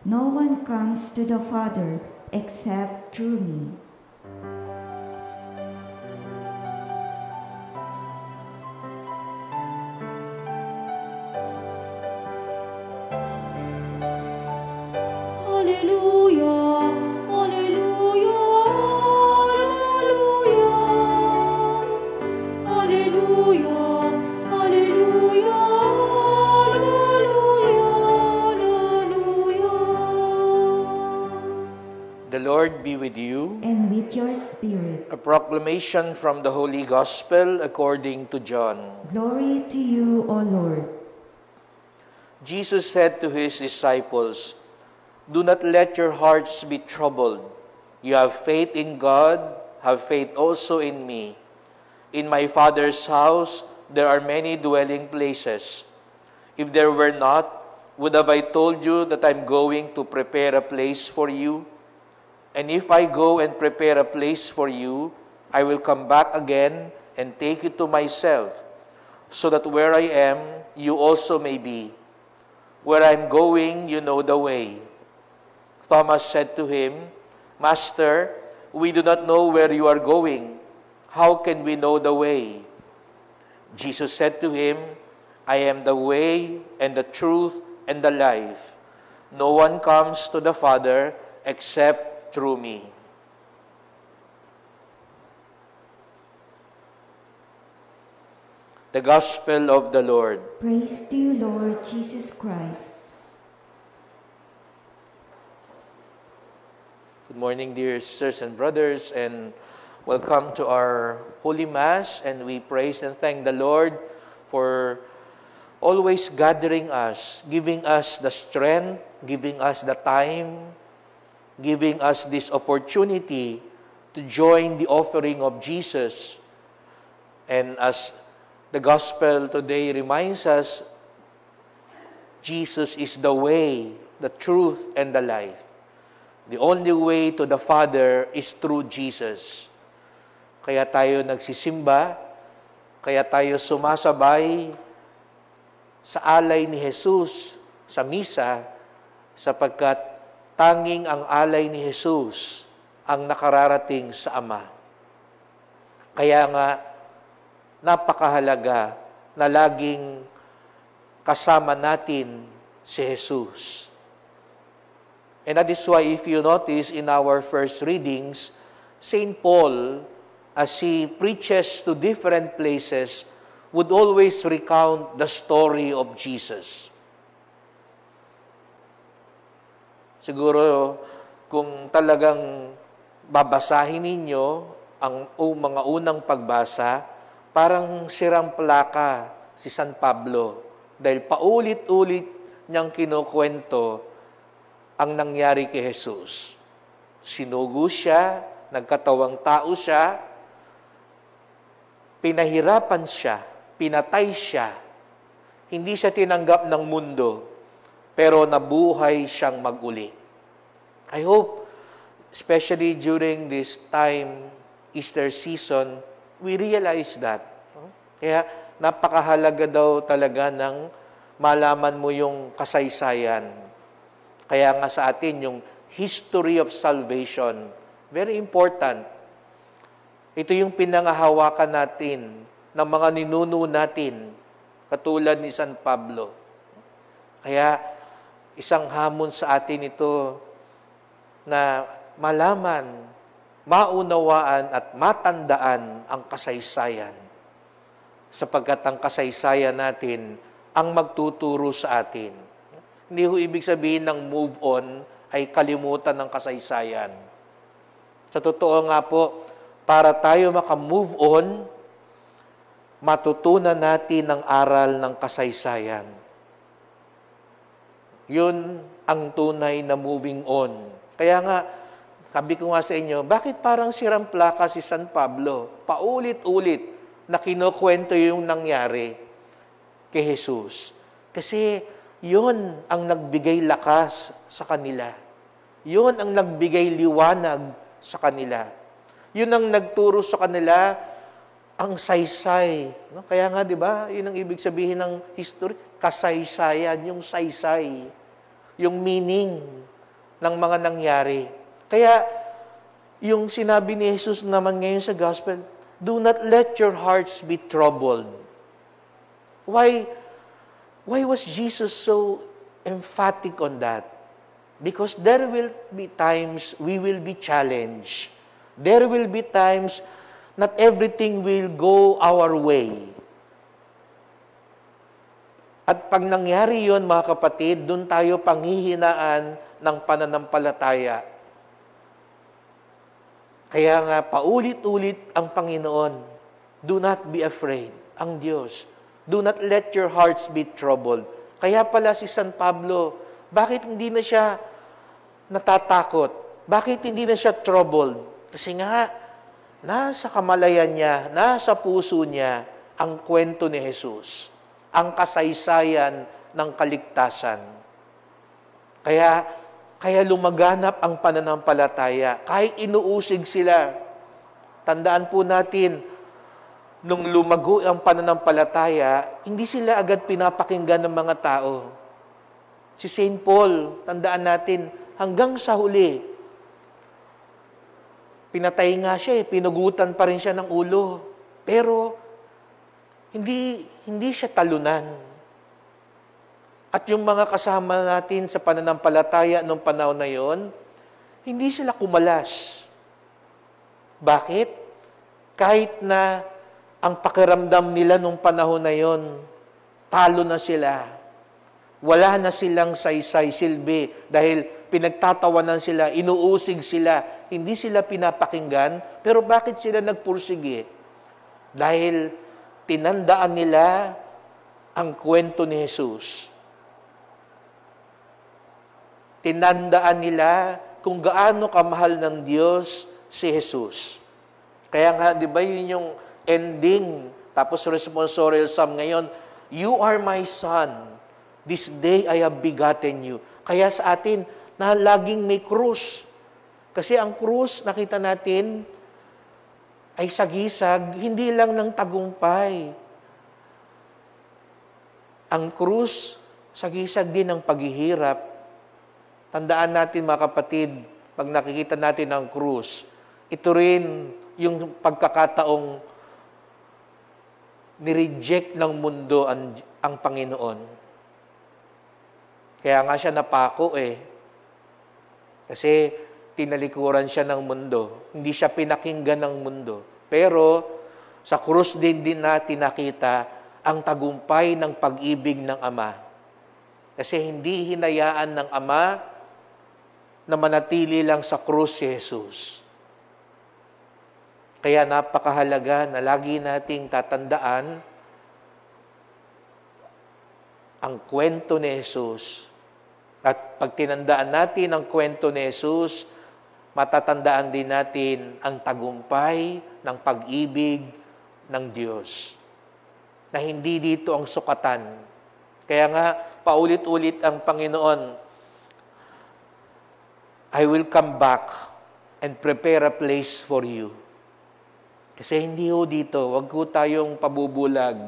No one comes to the Father except through me. Alleluia, alleluia, alleluia, alleluia, alleluia, alleluia. The Lord be with you. And with your spirit. A proclamation from the Holy Gospel according to John. Glory to you, O Lord. Jesus said to his disciples, "Do not let your hearts be troubled. You have faith in God, have faith also in me. In my Father's house there are many dwelling places. If there were not, would have I told you that I'm going to prepare a place for you? And if I go and prepare a place for you, I will come back again and take you to myself, so that where I am, you also may be. Where I'm going, you know the way." Thomas said to him, "Master, we do not know where you are going. How can we know the way?" Jesus said to him, "I am the way and the truth and the life. No one comes to the Father except through me." The Gospel of the Lord. Praise to you, Lord Jesus Christ. Good morning, dear sisters and brothers, and welcome to our Holy Mass. And we praise and thank the Lord for always gathering us, giving us the strength, giving us the time, giving us this opportunity to join the offering of Jesus. And as the Gospel today reminds us, Jesus is the way, the truth, and the life. The only way to the Father is through Jesus. Kaya tayo nagsisimba, kaya tayo sumasabay sa alay ni Jesus sa misa, sapagkat tanging ang alay ni Jesus ang nakararating sa Ama. Kaya nga, napakahalaga na laging kasama natin si Jesus. And that is why, if you notice in our first readings, St. Paul, as he preaches to different places, would always recount the story of Jesus. Siguro, kung talagang babasahin ninyo ang mga unang pagbasa, parang sirang plaka si San Pablo dahil paulit-ulit niyang kinukwento ang nangyari kay Jesus. Sinugo siya, nagkatawang tao siya, pinahirapan siya, pinatay siya, hindi siya tinanggap ng mundo, pero nabuhay siyang mag-uli. I hope, especially during this time, Easter season, we realize that. Kaya napakahalaga daw talaga ng malaman mo yung kasaysayan. Kaya nga sa atin yung history of salvation, very important. Ito yung pinangahawakan natin ng mga ninuno natin, katulad ni San Pablo. Kaya isang hamon sa atin ito na malaman, maunawaan at matandaan ang kasaysayan. Sapagkat ang kasaysayan natin ang magtuturo sa atin. Hindi ho ibig sabihin ng move on ay kalimutan ng kasaysayan. Sa totoo nga po, para tayo makamove on, matutunan natin ang aral ng kasaysayan. Yun ang tunay na moving on. Kaya nga, sabi ko nga sa inyo, bakit parang sirang plaka si San Pablo? Paulit-ulit na kinukwento yung nangyari kay Jesus. Kasi yun ang nagbigay lakas sa kanila. Yun ang nagbigay liwanag sa kanila. Yun ang nagturo sa kanila ang saysay. No? Kaya nga, di ba, yun ang ibig sabihin ng history. Kasaysayan, yung saysay. Yung meaning ng mga nangyari. Kaya, yung sinabi ni Jesus naman ngayon sa gospel, do not let your hearts be troubled. Why was Jesus so emphatic on that? Because there will be times we will be challenged. There will be times not everything will go our way. At pag nangyari yon, mga kapatid, doon tayo panghihinaan ng pananampalataya. Kaya nga, paulit-ulit ang Panginoon, do not be afraid, ang Diyos. Do not let your hearts be troubled. Kaya pala si San Pablo, bakit hindi na siya natatakot? Bakit hindi na siya troubled? Kasi nga, nasa kamalayan niya, nasa puso niya, ang kwento ni Jesus. Ang kasaysayan ng kaligtasan. Kaya lumaganap ang pananampalataya. Kahit inuusig sila. Tandaan po natin, nung lumago ang pananampalataya, hindi sila agad pinapakinggan ng mga tao. Si St. Paul, tandaan natin, hanggang sa huli, pinatay nga siya, pinugutan pa rin siya ng ulo. Pero, hindi siya talunan. At yung mga kasama natin sa pananampalataya noong panahon na yon, hindi sila kumalas. Bakit? Kahit na ang pakiramdam nila noong panahon na yon, talo na sila. Wala na silang saysay silbi dahil pinagtatawanan sila, inuusig sila, hindi sila pinapakinggan. Pero bakit sila nagpursige? Dahil tinandaan nila ang kwento ni Jesus. Tinandaan nila kung gaano kamahal ng Diyos si Jesus. Kaya nga, di ba yun yung ending, tapos responsorial psalm ngayon, you are my son, this day I have begotten you. Kaya sa atin, na laging may krus. Kasi ang krus, nakita natin, ay sagisag, hindi lang ng tagumpay. Ang krus, sagisag din ng paghihirap. Tandaan natin mga kapatid, pag nakikita natin ang krus, ito rin yung pagkakataong nireject ng mundo ang Panginoon. Kaya nga siya napako Kasi tinalikuran siya ng mundo. Hindi siya pinakinggan ng mundo. Pero sa krus din natin nakita ang tagumpay ng pag-ibig ng Ama. Kasi hindi hinayaan ng Ama na manatili lang sa krus si Jesus. Kaya napakahalaga na lagi nating tatandaan ang kwento ni Jesus. At pag tinandaan natin ang kwento ni Jesus, matatandaan din natin ang tagumpay ng pag-ibig ng Diyos. Na hindi dito ang sukatan. Kaya nga, paulit-ulit ang Panginoon, I will come back and prepare a place for you. Kasi hindi ho dito, wag ho tayong pabubulag.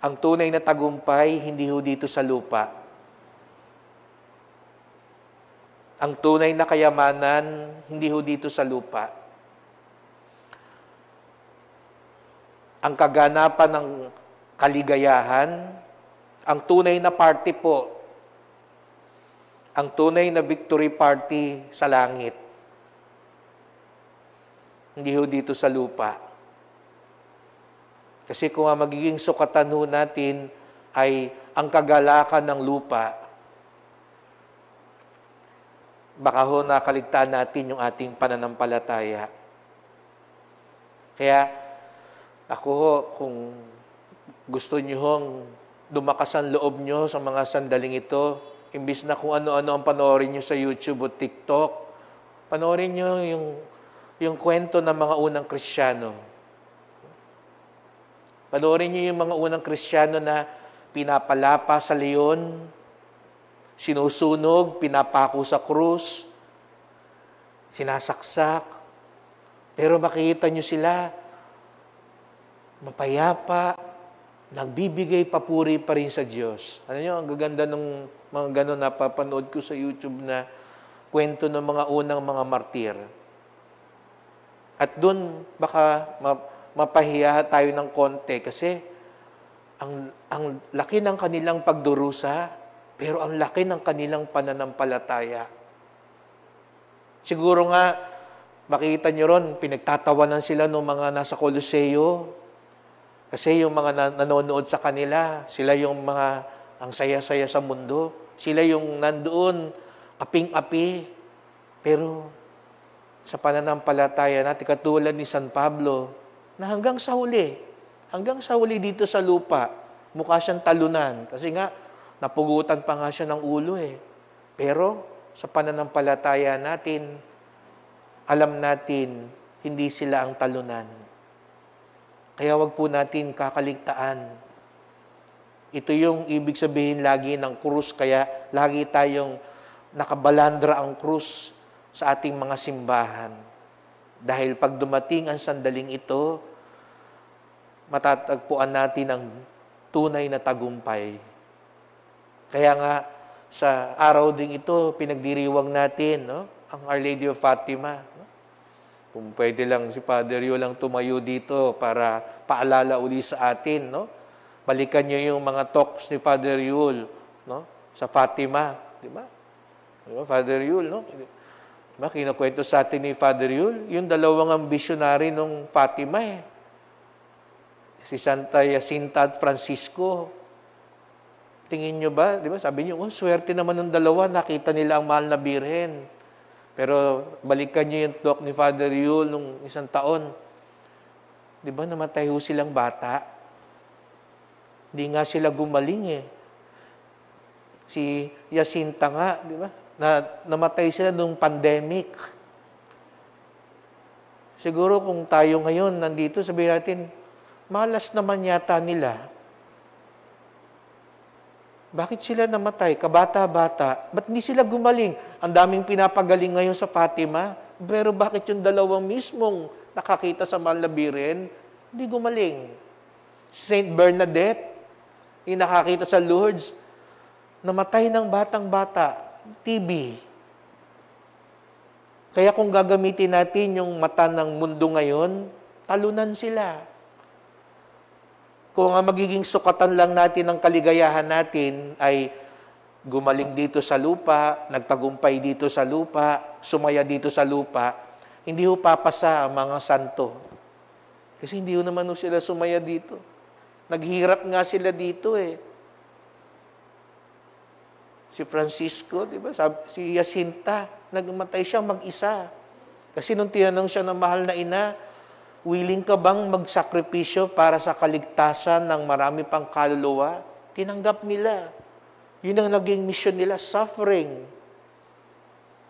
Ang tunay na tagumpay, hindi ho dito sa lupa. Ang tunay na kayamanan, hindi ho dito sa lupa. Ang kaganapan ng kaligayahan, ang tunay na party po, ang tunay na victory party sa langit. Hindi ho dito sa lupa. Kasi kung ang magiging sukatan ho natin ay ang kagalakan ng lupa, baka ho nakaligtaan natin yung ating pananampalataya. Kaya, ako ho, kung gusto nyo hong dumakas ang loob nyo sa mga sandaling ito, imbis na kung ano-ano ang panoorin nyo sa YouTube o TikTok, panoorin nyo yung kwento ng mga unang Kristiyano. Panoorin nyo yung mga unang Kristiyano na pinapalapa sa leon, sinusunog, pinapako sa krus, sinasaksak. Pero makikita nyo sila, mapayapa, nagbibigay papuri pa rin sa Diyos. Ano nyo, ang gaganda ng mga gano'n na papanood ko sa YouTube na kwento ng mga unang mga martir. At doon, baka mapahiya tayo ng konti kasi ang laki ng kanilang pagdurusa, pero ang laki ng kanilang pananampalataya. Siguro nga, makita nyo ron, pinagtatawanan sila ng mga nasa Coloseo. Kasi yung mga nanonood sa kanila, sila yung mga ang saya-saya sa mundo. Sila yung nandoon, aping-api. Pero sa pananampalataya natin, katulad ni San Pablo, na hanggang sa huli dito sa lupa, mukha siyang talunan. Kasi nga, napugutan pa nga siya ng ulo eh. Pero sa pananampalataya natin, alam natin, hindi sila ang talunan. Kaya wag po natin kakaligtaan. Ito yung ibig sabihin lagi ng krus, kaya lagi tayong nakabalandra ang krus sa ating mga simbahan. Dahil pag dumating ang sandaling ito, matatagpuan natin ang tunay na tagumpay. Kaya nga, sa araw ding ito, pinagdiriwang natin, no? Ang Our Lady of Fatima. No? Kung pwede lang si Father Yul lang tumayo dito para paalala uli sa atin, no? Balikan niyo yung mga talks ni Father Yul, no? Sa Fatima, di ba? Di ba, Father Yul, no? Di ba, kinukwento sa atin ni Father Yul, yung dalawang ambissionary nung Fatima eh. Si Santa Jacinta at Francisco. Tingin nyo ba? Di ba? Sabi nyo, swerte naman ng dalawa, nakita nila ang mahal na birhen. Pero balikan nyo yung talk ni Father Yul nung isang taon. Di ba, namatay ho silang bata? Hindi nga sila gumaling eh. Si Jacinta nga, di ba? Namatay sila nung pandemic. Siguro kung tayo ngayon nandito, sabihin natin, malas naman yata nila. Bakit sila namatay? Kabata-bata. Ba't hindi sila gumaling? Ang daming pinapagaling ngayon sa Fatima. Pero bakit yung dalawang mismong nakakita sa mahal na birhen, hindi gumaling? Saint Bernadette, yung nakakita sa Lourdes, namatay ng batang-bata, TB. Kaya kung gagamitin natin yung mata ng mundo ngayon, talunan sila. Kung ang magiging sukatan lang natin ng kaligayahan natin ay gumaling dito sa lupa, nagtagumpay dito sa lupa, sumaya dito sa lupa, hindi ho papasa ang mga santo. Kasi hindi ho naman ho sila sumaya dito. Naghirap nga sila dito eh. Si Francisco, di ba? Si Jacinta, nagmatay siya mag-isa. Kasi nung tinanong siya ng mahal na ina, willing ka bang magsakripisyo para sa kaligtasan ng marami pang kaluluwa? Tinanggap nila. Yun ang naging mission nila, suffering.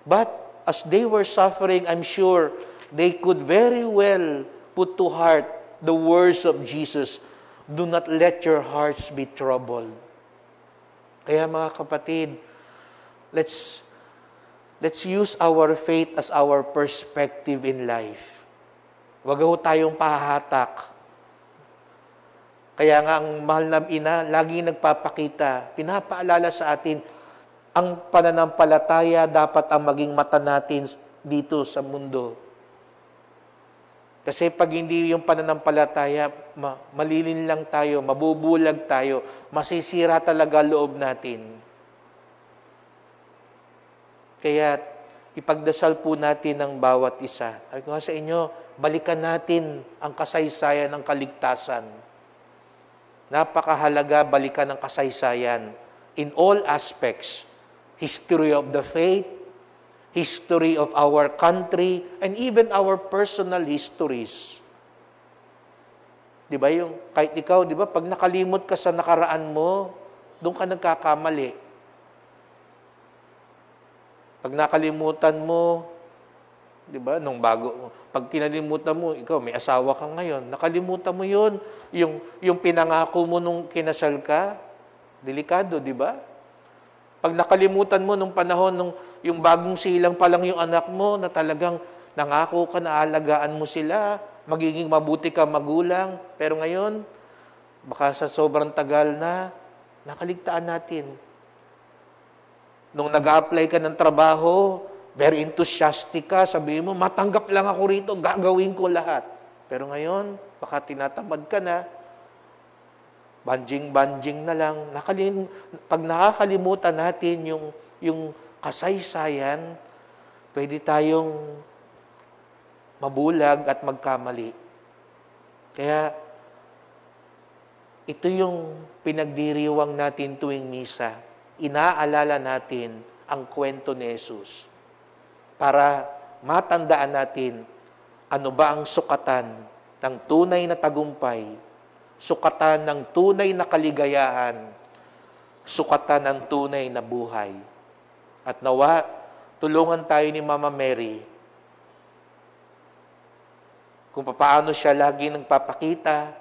But as they were suffering, I'm sure they could very well put to heart the words of Jesus, "Do not let your hearts be troubled." Kaya mga kapatid, let's use our faith as our perspective in life. Wag ho tayong pahahatak. Kaya nga ang mahal na ina, lagi nagpapakita, pinapaalala sa atin, ang pananampalataya dapat ang maging mata natin dito sa mundo. Kasi pag hindi yung pananampalataya, malilin lang tayo, mabubulag tayo, masisira talaga loob natin. Kaya ipagdasal po natin ang bawat isa. Sabi ko sa inyo, balikan natin ang kasaysayan ng kaligtasan. Napakahalaga balikan ang kasaysayan in all aspects. History of the faith, history of our country, and even our personal histories. Di ba yung, kahit ikaw, di ba, pag nakalimot ka sa nakaraan mo, doon ka nagkakamali. Pag nakalimutan mo, di ba, nung bago, pag kinalimutan mo, ikaw, may asawa ka ngayon, nakalimutan mo yun, yung pinangako mo nung kinasal ka, delikado, di ba? Pag nakalimutan mo nung panahon, yung bagong silang pa lang yung anak mo, na talagang nangako ka na alagaan mo sila, magiging mabuti ka magulang, pero ngayon, Baka sa sobrang tagal na, nakaligtaan natin. Nung nag-a-apply ka ng trabaho, very enthusiastic ka, sabihin mo, matanggap lang ako rito, gagawin ko lahat. Pero ngayon, baka tinatamad ka na, banjing-banjing na lang. Pag nakakalimutan natin yung kasaysayan, pwede tayong mabulag at magkamali. Kaya, ito yung pinagdiriwang natin tuwing misa. Inaalala natin ang kwento ni Jesus para matandaan natin ano ba ang sukatan ng tunay na tagumpay, sukatan ng tunay na kaligayahan, sukatan ng tunay na buhay. At nawa, tulungan tayo ni Mama Mary kung paano siya lagi nagpapakita,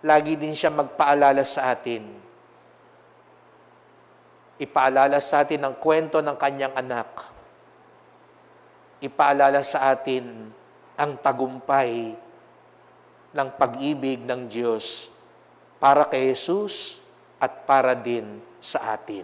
lagi din siya magpaalala sa atin. Ipaalala sa atin ang kwento ng kanyang anak. Ipaalala sa atin ang tagumpay ng pag-ibig ng Diyos para kay Jesus at para din sa atin.